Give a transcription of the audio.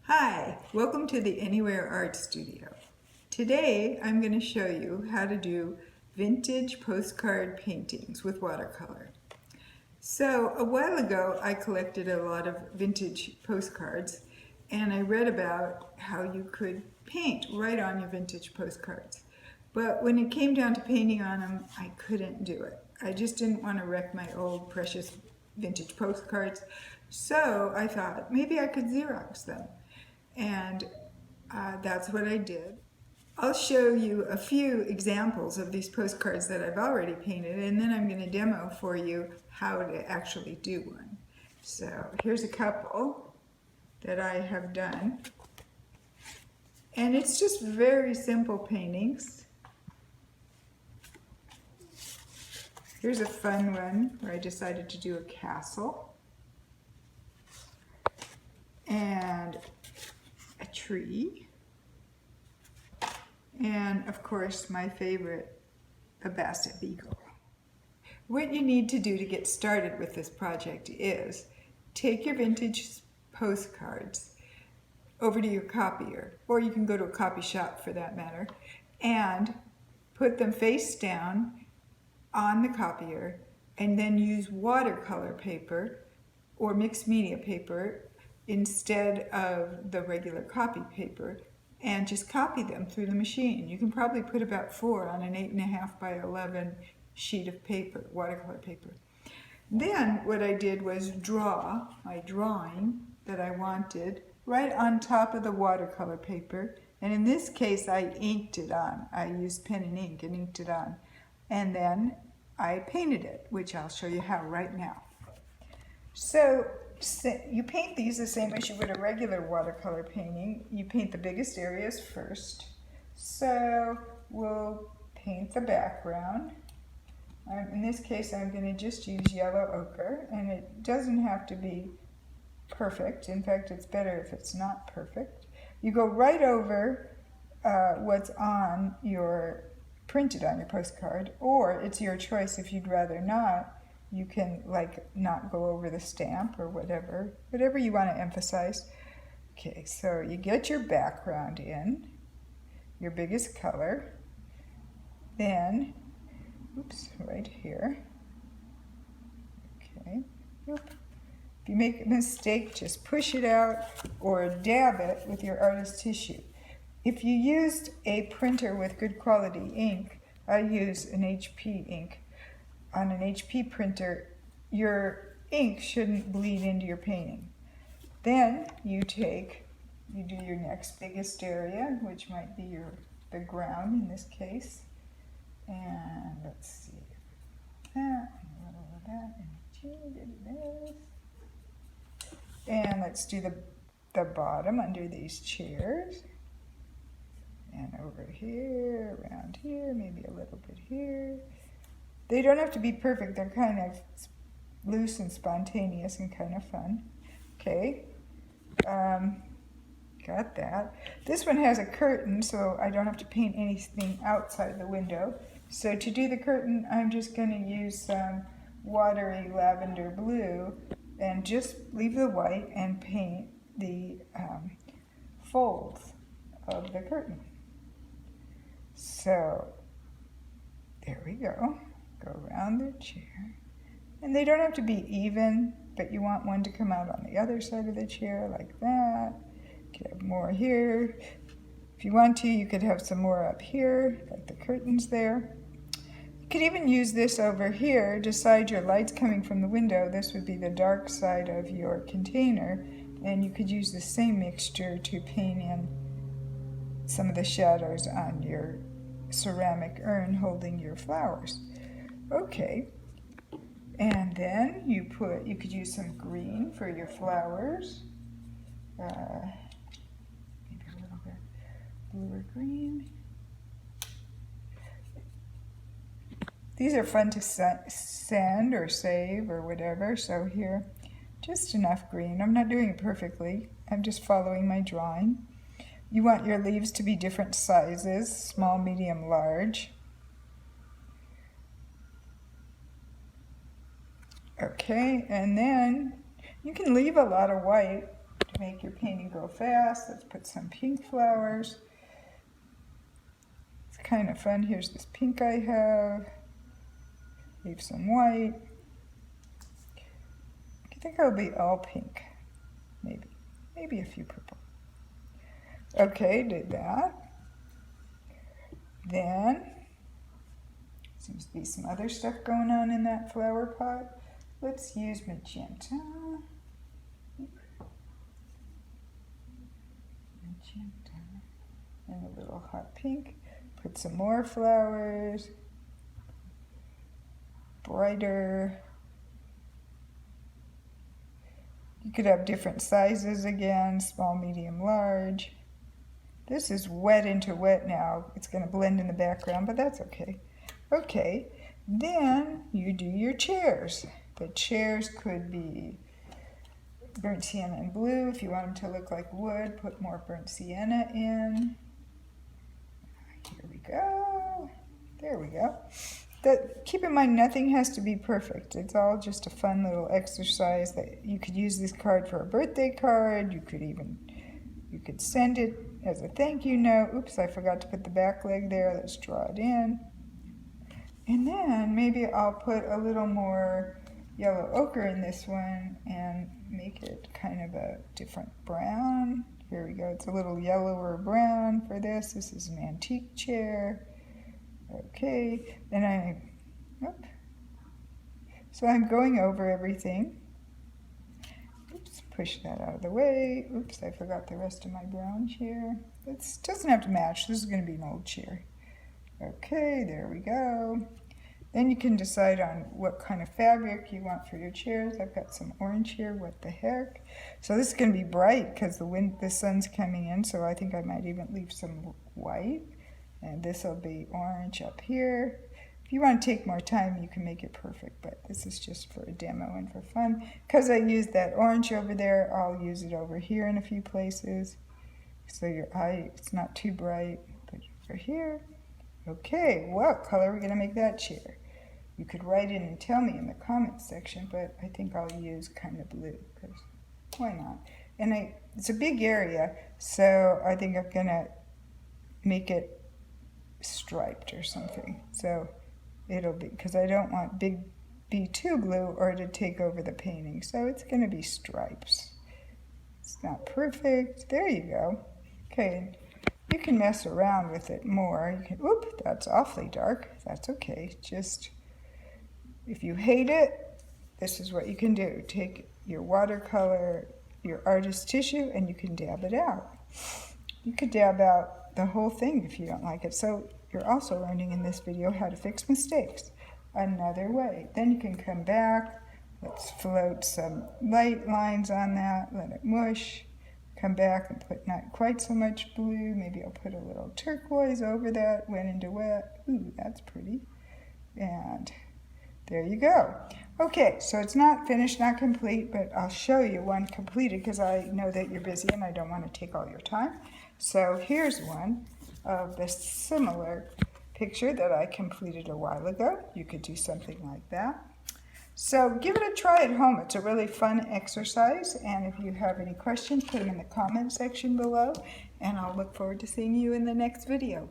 Hi, welcome to the Anywhere Art Studio. Today I'm going to show you how to do vintage postcard paintings with watercolor. So a while ago I collected a lot of vintage postcards and I read about how you could paint right on your vintage postcards. But when it came down to painting on them, I couldn't do it. I just didn't want to wreck my old precious vintage postcards. So I thought maybe I could Xerox them. And that's what I did. I'll show you a few examples of these postcards that I've already painted, and then I'm going to demo for you how to actually do one. So here's a couple that I have done. And it's just very simple paintings. Here's a fun one where I decided to do a castle. And a tree, and of course my favorite, a basset beagle. What you need to do to get started with this project is take your vintage postcards over to your copier, or you can go to a copy shop for that matter, and put them face down on the copier, and then use watercolor paper or mixed media paper instead of the regular copy paper, and just copy them through the machine. You can probably put about 4 on an 8.5 by 11 sheet of paper, watercolor paper. Then what I did was draw my drawing that I wanted right on top of the watercolor paper, and in this case I inked it on. I used pen and ink and inked it on, and then I painted it, which I'll show you how right now. So you paint these the same as you would a regular watercolor painting. You paint the biggest areas first. So we'll paint the background. In this case I'm going to just use yellow ochre, and it doesn't have to be perfect. In fact, it's better if it's not perfect. You go right over what's on your printed on your postcard, or it's your choice if you'd rather not. You can not go over the stamp or whatever you want to emphasize. Okay, so you get your background in, your biggest color, then, oops, right here. Okay, if you make a mistake, just push it out or dab it with your artist tissue. If you used a printer with good quality ink, I use an HP ink. On an HP printer, your ink shouldn't bleed into your painting. Then you do your next biggest area, which might be the ground in this case. And let's see, that, and a little of that, and this. And let's do the bottom under these chairs. And over here, around here, maybe a little bit here. They don't have to be perfect. They're kind of loose and spontaneous and kind of fun. Okay, got that. This one has a curtain, so I don't have to paint anything outside the window. So to do the curtain, I'm just going to use some watery lavender blue and just leave the white and paint the folds of the curtain. So there we go. Go around the chair, and they don't have to be even, but you want one to come out on the other side of the chair like that. You could have more here. If you want to, you could have some more up here, like the curtains there. You could even use this over here. Decide your light's coming from the window. This would be the dark side of your container, and you could use the same mixture to paint in some of the shadows on your ceramic urn holding your flowers. Okay, and then you could use some green for your flowers, maybe a little bit bluer green. These are fun to send or save or whatever, so here, just enough green. I'm not doing it perfectly, I'm just following my drawing. You want your leaves to be different sizes, small, medium, large. Okay, and then you can leave a lot of white make your painting go fast. Let's put some pink flowers. It's kind of fun. Here's this pink I have. Leave some white. I think it'll be all pink. Maybe a few purple. Okay, did that. Then, seems to be some other stuff going on in that flower pot. Let's use magenta. Magenta. And a little hot pink. Put some more flowers. Brighter. You could have different sizes again, small, medium, large. This is wet into wet now. It's going to blend in the background, but that's okay. Okay, then you do your chairs. The chairs could be burnt sienna and blue. If you want them to look like wood, put more burnt sienna in. Here we go. There we go. Keep in mind, nothing has to be perfect. It's all just a fun little exercise that you could use this card for a birthday card. You could send it as a thank you note. Oops, I forgot to put the back leg there. Let's draw it in. And then maybe I'll put a little more yellow ochre in this one and make it kind of a different brown. Here we go. It's a little yellower brown for this. This is an antique chair. Okay, then so I'm going over everything. Oops, push that out of the way. Oops, I forgot the rest of my brown chair. This doesn't have to match. This is going to be an old chair. Okay, there we go. Then you can decide on what kind of fabric you want for your chairs. I've got some orange here. What the heck? So this is going to be bright because the sun's coming in, so I think I might even leave some white. And this will be orange up here. If you want to take more time, you can make it perfect, but this is just for a demo and for fun. Because I used that orange over there, I'll use it over here in a few places. So your eye, it's not too bright. Put it over here. Okay, what color are we going to make that chair? You could write in and tell me in the comments section, but I think I'll use kind of blue, because why not? And it's a big area, so I think I'm going to make it striped or something. So it'll be, because I don't want be too blue or to take over the painting. So it's going to be stripes. It's not perfect. There you go. Okay, you can mess around with it more. You can, oop, that's awfully dark. That's okay. Just, if you hate it, this is what you can do. Take your watercolor, your artist tissue, and you can dab it out. You could dab out the whole thing if you don't like it. So you're also learning in this video how to fix mistakes another way. Then you can come back. Let's float some light lines on that. Let it mush. Come back and put not quite so much blue. Maybe I'll put a little turquoise over that. Went into wet. Ooh, that's pretty. And there you go. Okay, so it's not finished, not complete, but I'll show you one completed because I know that you're busy and I don't want to take all your time. So here's one of the similar picture that I completed a while ago. You could do something like that. So give it a try at home. It's a really fun exercise, and if you have any questions, put them in the comment section below, and I'll look forward to seeing you in the next video.